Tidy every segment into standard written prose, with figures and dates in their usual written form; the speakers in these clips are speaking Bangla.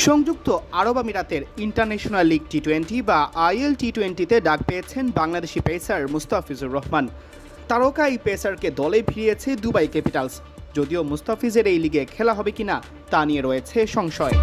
সংযুক্ত আরব আমিরাতের ইন্টারন্যাশনাল লিগ টি-20 বা আইএল টি-20তে ডাক পেয়েছেন বাংলাদেশি পেসার মুস্তাফিজুর রহমান। তারকা এই পেসারকে দলে ফিরিয়েছে দুবাই ক্যাপিটালস। যদিও মুস্তাফিজের এই লিগে খেলা হবে কিনা তা নিয়ে রয়েছে সংশয়।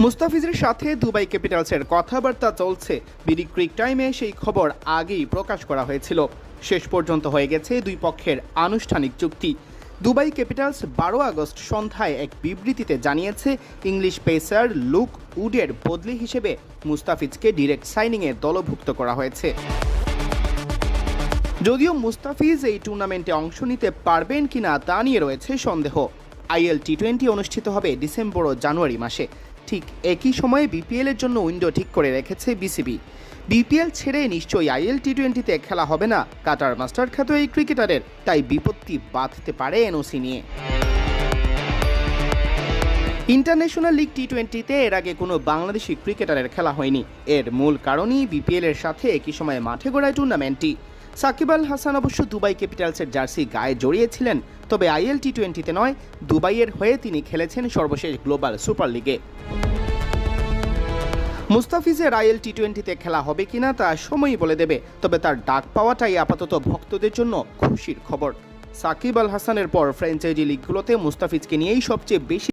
মুস্তাফিজের সাথে দুবাই ক্যাপিটালসের কথাবার্তা চলছে। বিডি ক্রিক টাইমে সেই খবর আগেই প্রকাশ করা হয়েছিল। শেষ পর্যন্ত হয়ে গেছে দুই পক্ষের আনুষ্ঠানিক চুক্তি। দুবাই ক্যাপিটালস 12 আগস্ট সন্ধ্যায় এক বিবৃতিতে জানিয়েছে ইংলিশ পেসার লুক উডের বদলি হিসেবে মুস্তাফিজকে ডিরেক্ট সাইনিংয়ে দলভুক্ত করা হয়েছে। যদিও মুস্তাফিজ এই টুর্নামেন্টে অংশ নিতে পারবেন কিনা তা নিয়ে রয়েছে সন্দেহ। আইএল টি-20 অনুষ্ঠিত হবে ডিসেম্বর ও জানুয়ারি মাসে। ঠিক একই সময়ে বিপিএল এর জন্য উইন্ডো ঠিক করে রেখেছে বিসিবি। বিপিএল ছেড়ে নিশ্চয়ই আইএল টি-20তে খেলা হবে না কাটার মাস্টার খ্যাত এই ক্রিকেটারের, তাই বিপত্তি বাঁধতে পারে এনওসি নিয়ে। ইন্টারন্যাশনাল লিগ টি-20তে এর আগে কোনো বাংলাদেশি ক্রিকেটারের খেলা হয়নি। এর মূল কারণই বিপিএল এর সাথে একই সময়ে মাঠে গড়ায় টুর্নামেন্টটি। সাকিব আল হাসান অবশ্য দুবাই ক্যাপিটালসের জার্সি গায়ে জড়িয়েছিলেন, তবে আইএল টি-20তে নয়, দুবাইয়ের হয়ে তিনি খেলেছেন সর্বশেষ গ্লোবাল সুপার লিগে। মুস্তাফিজের আইএল টি-20তে খেলা হবে কিনা তা সময়ই বলে দেবে, তবে তার ডাক পাওয়াটাই আপাতত ভক্তদের জন্য খুশির খবর। সাকিব আল হাসানের পর ফ্র্যাঞ্চাইজি লিগগুলোতে মুস্তাফিজকে নিয়েই সবচেয়ে বেশি